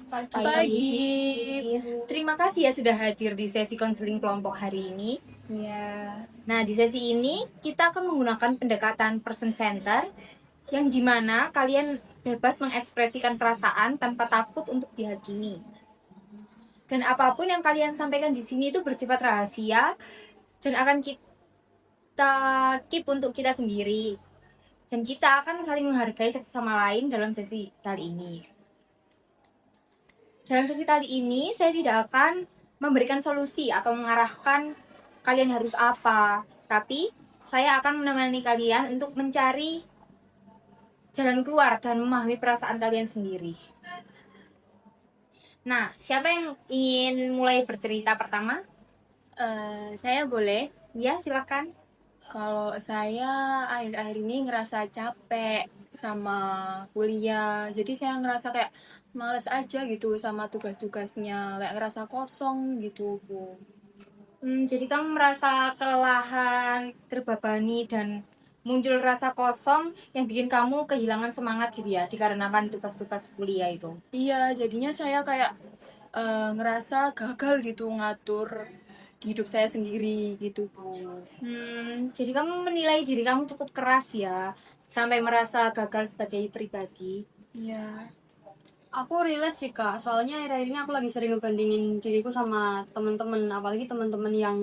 Pagi. Terima kasih ya sudah hadir di sesi konseling kelompok hari ini. Ya. Nah, di sesi ini kita akan menggunakan pendekatan person center yang dimana kalian bebas mengekspresikan perasaan tanpa takut untuk dihakimi. Dan apapun yang kalian sampaikan di sini itu bersifat rahasia dan akan kita keep untuk kita sendiri. Dan kita akan saling menghargai satu sama lain dalam sesi kali ini. Dalam sesi kali ini, saya tidak akan memberikan solusi atau mengarahkan kalian harus apa. Tapi, saya akan menemani kalian untuk mencari jalan keluar dan memahami perasaan kalian sendiri. Nah, siapa yang ingin mulai bercerita pertama? Saya boleh. Ya, silakan. Kalau saya akhir-akhir ini ngerasa capek sama kuliah. Jadi saya ngerasa kayak males aja gitu sama tugas-tugasnya. Kayak ngerasa kosong gitu, Bu. Jadi kamu merasa kelelahan, terbebani, dan muncul rasa kosong yang bikin kamu kehilangan semangat gitu ya, dikarenakan tugas-tugas kuliah itu. Iya, jadinya saya kayak ngerasa gagal gitu ngatur di hidup saya sendiri gitu, Bu. Jadi kamu menilai diri kamu cukup keras ya, sampai merasa gagal sebagai pribadi. Iya. Aku relate sih kak, soalnya akhir-akhir ini aku lagi sering ngebandingin diriku sama teman-teman, apalagi teman-teman yang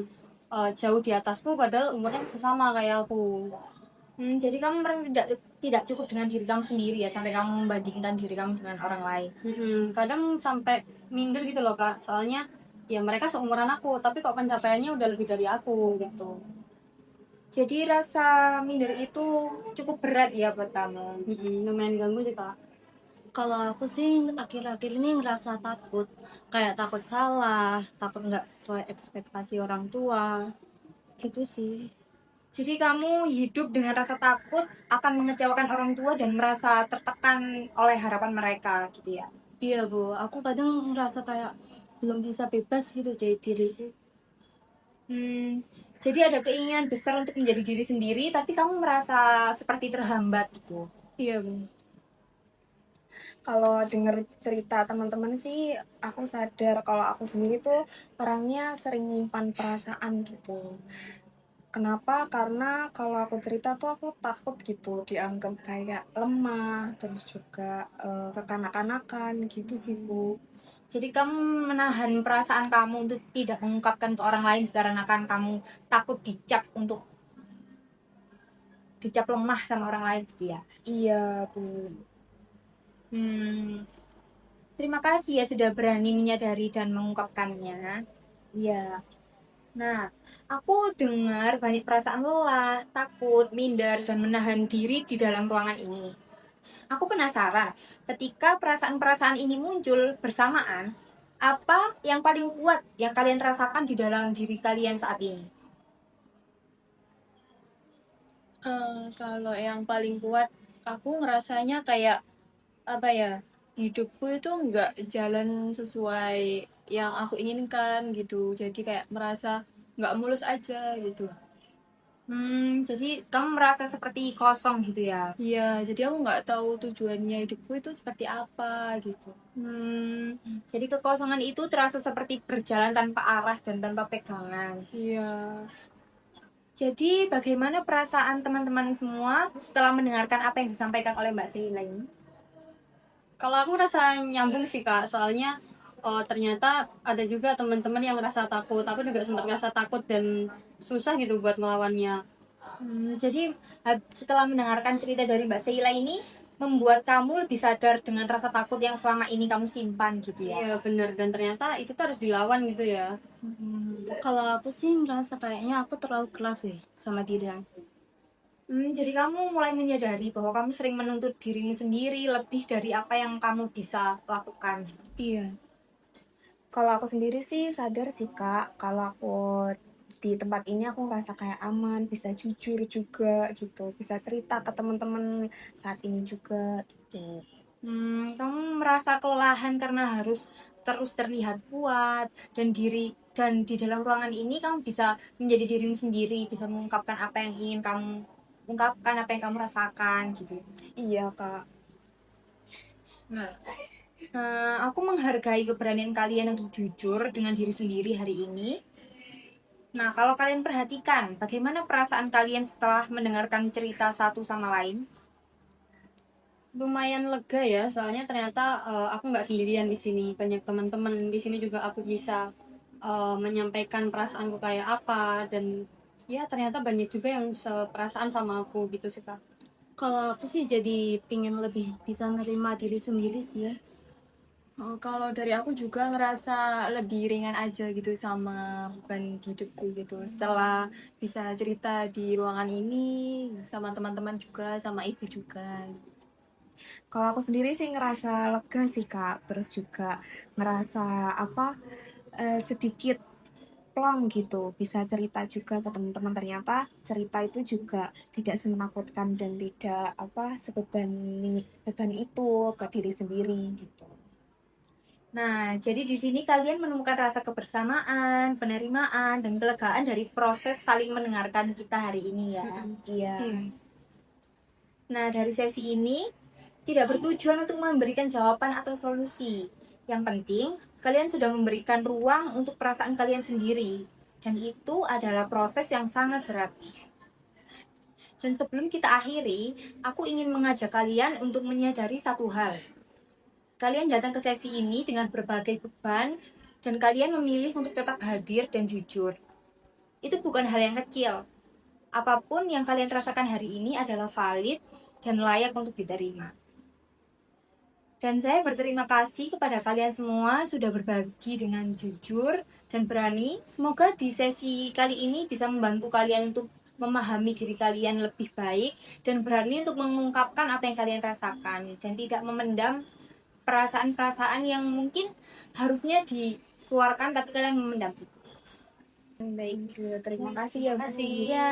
jauh di atasku, padahal umurnya masih sama kayak aku. Jadi kamu merasa tidak cukup dengan diri kamu sendiri ya, sampai kamu membandingkan diri kamu dengan orang lain. Kadang sampai minder gitu loh kak, soalnya ya mereka seumuran aku, tapi kok pencapaiannya udah lebih dari aku gitu. Jadi rasa minder itu cukup berat ya buat kamu. Lumayan ganggu sih kak. Kalau aku sih akhir-akhir ini ngerasa takut, kayak takut salah, takut nggak sesuai ekspektasi orang tua, gitu sih. Jadi kamu hidup dengan rasa takut akan mengecewakan orang tua dan merasa tertekan oleh harapan mereka gitu ya. Iya Bu, aku kadang ngerasa kayak belum bisa bebas gitu jadi diriku. Jadi ada keinginan besar untuk menjadi diri sendiri, tapi kamu merasa seperti terhambat gitu. Iya Bu. Kalau denger cerita teman-teman sih aku sadar kalau aku sendiri tuh orangnya sering nyimpan perasaan gitu. Kenapa? Karena kalau aku cerita tuh aku takut gitu dianggap kayak lemah, terus juga kekanak-kanakan gitu sih Bu. Jadi kamu menahan perasaan kamu untuk tidak mengungkapkan ke orang lain dikarenakan kamu takut dicap lemah sama orang lain gitu ya. Iya Bu. Terima kasih ya sudah berani menyadari dan mengungkapkannya. Iya. Nah, aku dengar banyak perasaan lelah, takut, minder, dan menahan diri di dalam ruangan ini. Aku penasaran, ketika perasaan-perasaan ini muncul bersamaan, apa yang paling kuat yang kalian rasakan di dalam diri kalian saat ini? Kalau yang paling kuat, aku ngerasanya kayak apa ya, hidupku itu nggak jalan sesuai yang aku inginkan gitu. Jadi kayak merasa nggak mulus aja gitu. Jadi kamu merasa seperti kosong gitu ya? Iya, jadi aku nggak tahu tujuannya hidupku itu seperti apa gitu. Jadi kekosongan itu terasa seperti berjalan tanpa arah dan tanpa pegangan. Iya. Jadi bagaimana perasaan teman-teman semua setelah mendengarkan apa yang disampaikan oleh Mbak Sheila ini? Kalau aku rasa nyambung sih kak, soalnya ternyata ada juga teman-teman yang ngerasa takut. Aku juga sempat ngerasa takut dan susah gitu buat melawannya. Jadi setelah mendengarkan cerita dari Mbak Sheila ini membuat kamu lebih sadar dengan rasa takut yang selama ini kamu simpan gitu ya? Iya bener, dan ternyata itu tuh harus dilawan gitu ya. Kalau aku sih ngerasa kayaknya aku terlalu keras sih sama diri aku. Jadi kamu mulai menyadari bahwa kamu sering menuntut dirimu sendiri lebih dari apa yang kamu bisa lakukan. Iya. Kalau aku sendiri sih sadar sih Kak, kalau aku di tempat ini aku ngerasa kayak aman, bisa jujur juga gitu, bisa cerita ke teman-teman saat ini juga gitu. Kamu merasa kelelahan karena harus terus terlihat kuat dan di dalam ruangan ini kamu bisa menjadi dirimu sendiri, bisa mengungkapkan apa yang ingin kamu ungkapkan, apa yang kamu rasakan gitu. Iya Kak. Nah, aku menghargai keberanian kalian untuk jujur dengan diri sendiri hari ini. Nah, kalau kalian perhatikan, bagaimana perasaan kalian setelah mendengarkan cerita satu sama lain? Lumayan lega ya, soalnya ternyata aku nggak sendirian di sini, banyak teman-teman di sini juga. Aku bisa menyampaikan perasaanku kayak apa, dan ya ternyata banyak juga yang seperasaan sama aku gitu sih kak. Kalau aku sih jadi pingin lebih bisa nerima diri sendiri sih ya. Kalau dari aku juga ngerasa lebih ringan aja gitu sama beban hidupku gitu. Setelah bisa cerita di ruangan ini sama teman-teman juga, sama ibu juga. Kalau aku sendiri sih ngerasa lega sih Kak, terus juga ngerasa apa sedikit plong gitu, bisa cerita juga ke teman-teman. Ternyata cerita itu juga tidak semenakutkan dan tidak apa beban itu ke diri sendiri gitu. Nah, jadi di sini kalian menemukan rasa kebersamaan, penerimaan, dan kelegaan dari proses saling mendengarkan kita hari ini ya. Iya. Nah, dari sesi ini tidak bertujuan untuk memberikan jawaban atau solusi. Yang penting, kalian sudah memberikan ruang untuk perasaan kalian sendiri. Dan itu adalah proses yang sangat berarti. Dan sebelum kita akhiri, aku ingin mengajak kalian untuk menyadari satu hal. Kalian datang ke sesi ini dengan berbagai beban, dan kalian memilih untuk tetap hadir dan jujur. Itu bukan hal yang kecil. Apapun yang kalian rasakan hari ini adalah valid dan layak untuk diterima. Dan saya berterima kasih kepada kalian semua sudah berbagi dengan jujur dan berani. Semoga di sesi kali ini bisa membantu kalian untuk memahami diri kalian lebih baik dan berani untuk mengungkapkan apa yang kalian rasakan dan tidak memendam perasaan-perasaan yang mungkin harusnya dikeluarkan tapi kalian memendam itu. Baik, terima kasih ya Bu. Terima kasih ya.